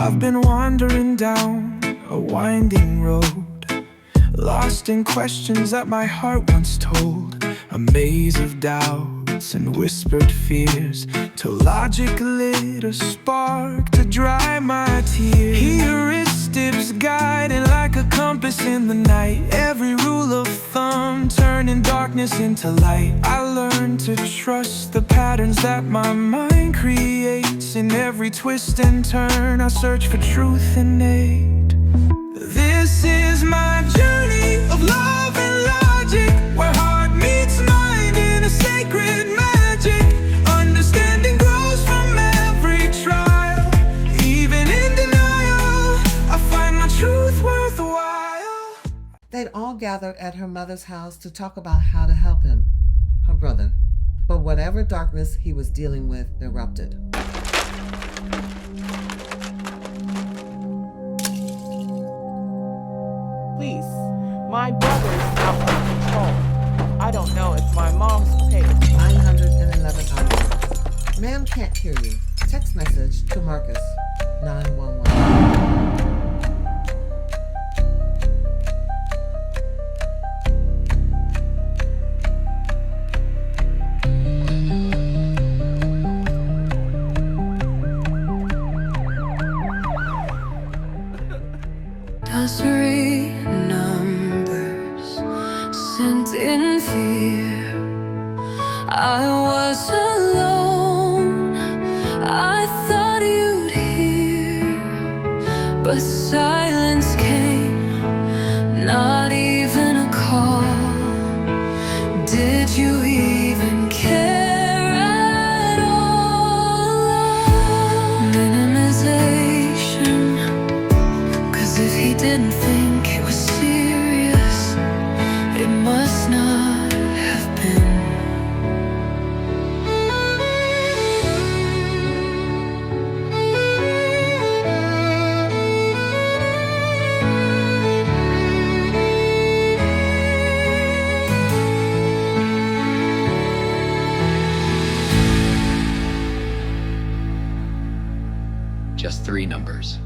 I've been wandering down a winding road, lost in questions that my heart once told. A maze of doubts and whispered fears, till logic lit a spark to dry my tears. Heuristics guiding like a compass in the night, every rule of thumb turning darkness into light. I learned to trust the patterns that my mind creates. In every twist and turn I search for truth innate. This is my journey of love and logic, where heart meets mind in a sacred magic. Understanding grows from every trial, even in denial I find my truth worthwhile. They'd all gathered at her mother's house to talk about how to help him, her brother. But whatever darkness he was dealing with erupted. Please, my brother is out of control. I don't know if my mom's okay. 911 hours. Ma'am can't hear you. Text message to Marcus. 911. Three numbers sent in fear. I was alone. I thought you'd hear, but silence came, not even a call. Did you even care at all? Minimization. If he didn't think it was serious, it must not have been. Just 3 numbers.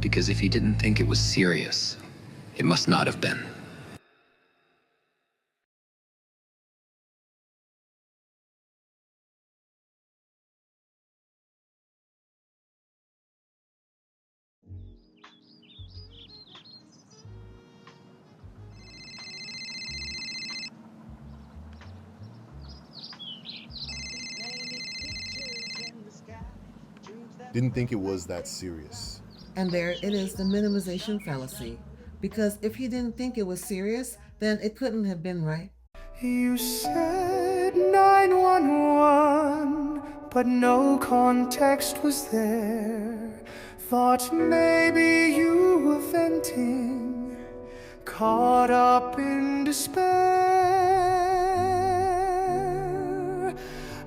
Because if he didn't think it was serious, it must not have been. Didn't think it was that serious. And there it is, the minimization fallacy. Because if he didn't think it was serious, then it couldn't have been, right? You said 911, but no context was there. Thought maybe you were venting, caught up in despair.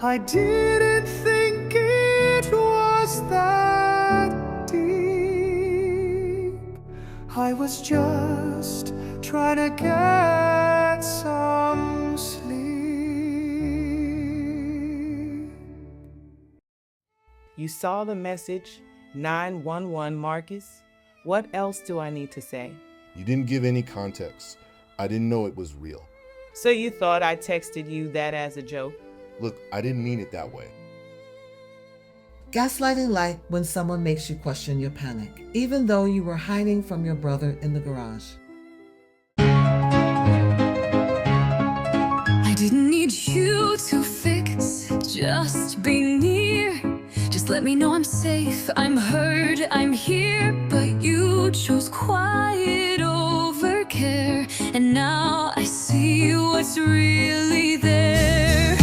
I didn't think it was that deep. I was just trying to get some sleep. You saw the message, 911 Marcus. What else do I need to say? You didn't give any context. I didn't know it was real. So you thought I texted you that as a joke? Look, I didn't mean it that way. Gaslighting like when someone makes you question your panic, even though you were hiding from your brother in the garage. I didn't need you to fix, just be near. Just let me know I'm safe, I'm heard, I'm here. But you chose quiet over care, and now I see what's really there.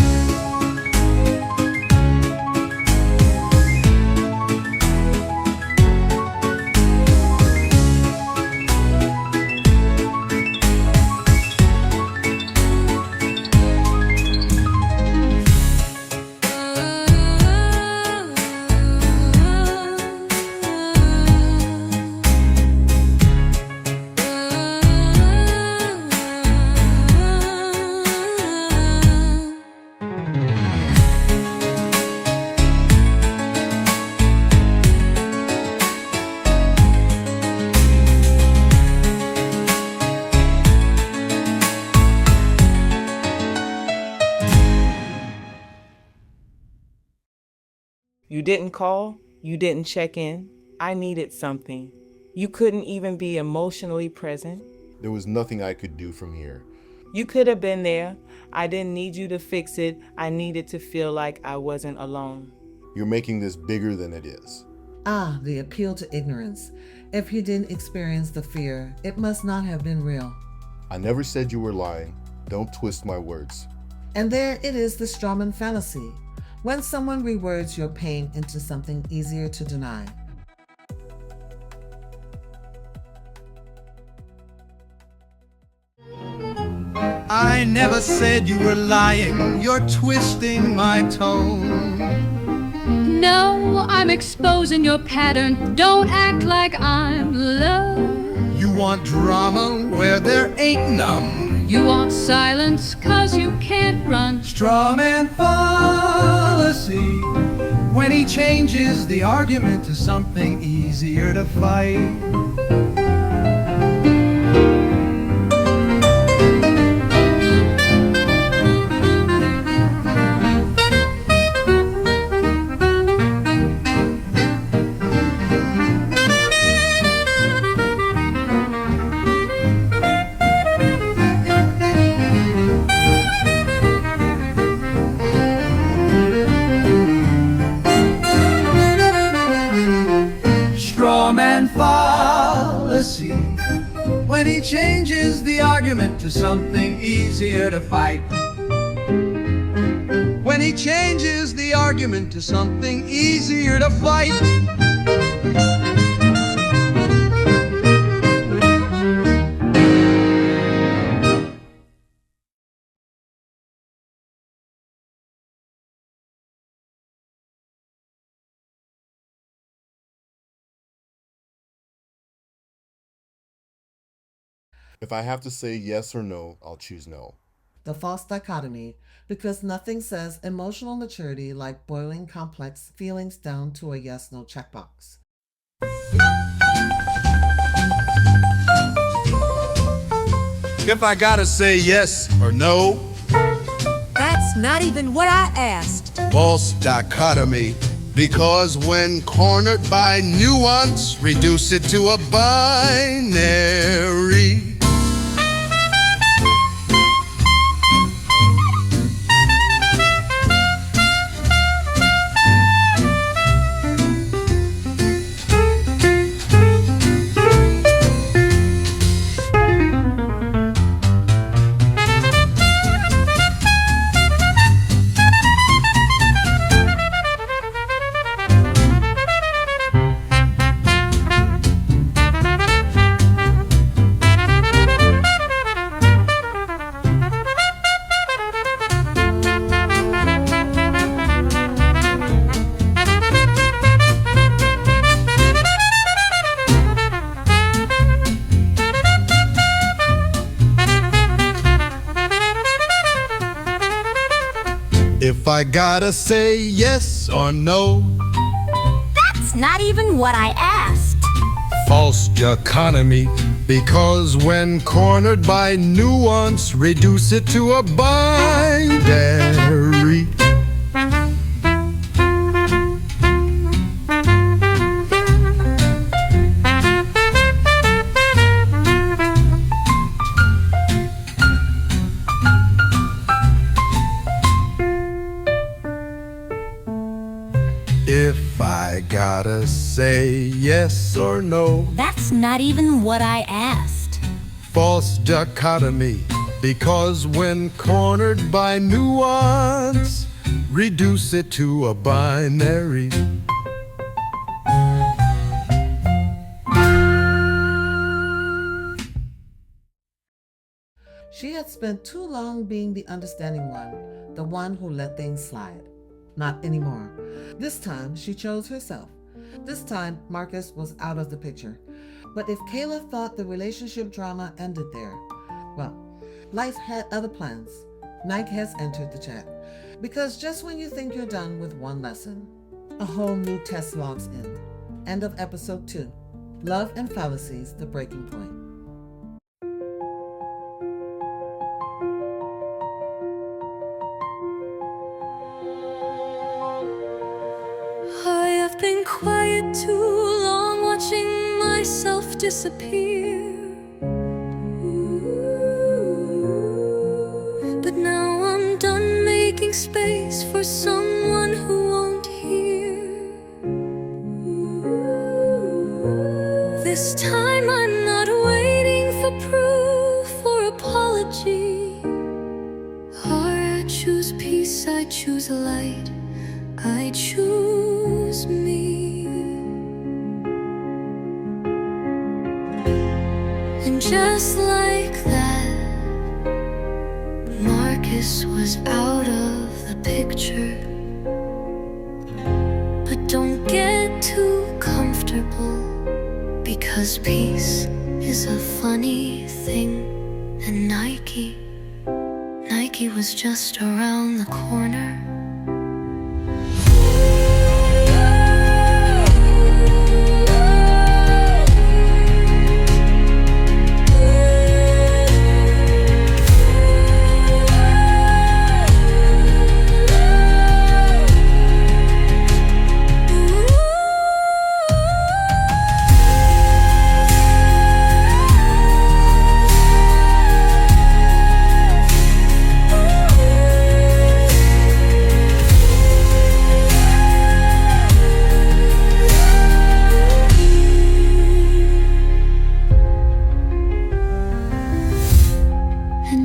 You didn't call. You didn't check in. I needed something. You couldn't even be emotionally present. There was nothing I could do from here. You could have been there. I didn't need you to fix it. I needed to feel like I wasn't alone. You're making this bigger than it is. Ah, the appeal to ignorance. If you didn't experience the fear, it must not have been real. I never said you were lying. Don't twist my words. And there it is, the strawman fallacy. When someone rewords your pain into something easier to deny. I never said you were lying, you're twisting my tone. No, I'm exposing your pattern. Don't act like I'm low. You want drama where there ain't none. You want silence 'cause you can't run. Strawman fallacy. When he changes the argument to something easier to fight. Strawman fallacy. When he changes the argument to something easier to fight. When he changes the argument to something easier to fight. If I have to say yes or no, I'll choose no. The false dichotomy, because nothing says emotional maturity like boiling complex feelings down to a yes-no checkbox. If I gotta say yes or no, That's not even what I asked. false dichotomy. Because when cornered by nuance, reduce it to a binary. If I gotta say yes or no, That's not even what I asked. false dichotomy. Because when cornered by nuance, reduce it to a binary. If I gotta say yes or no, That's not even what I asked. false dichotomy. Because when cornered by nuance, reduce it to a binary. She had spent too long being the understanding one, the one who let things slide. Not anymore. This time, she chose herself. This time, Marcus was out of the picture. But if Kayla thought the relationship drama ended there, well, life had other plans. Nike has entered the chat. Because just when you think you're done with one lesson, a whole new test logs in. End of episode 2. Love and Fallacies, the breaking point. Oh, too long watching myself disappear. But now I'm done making space for someone who won't hear. This time I'm not waiting for proof or apology. I choose peace, I choose light, I choose me. And just like that, Marcus was out of the picture. But don't get too comfortable, because peace is a funny thing. And Nike was just around the corner.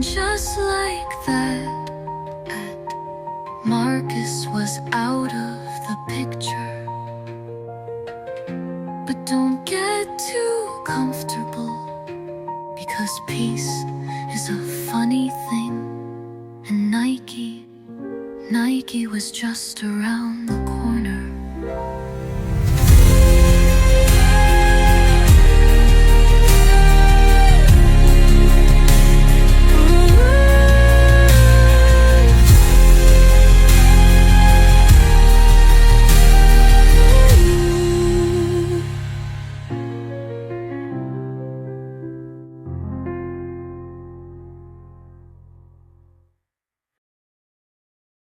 Just like that, Marcus was out of the picture. But don't get too comfortable, because peace is a funny thing. And Nike was just around the corner.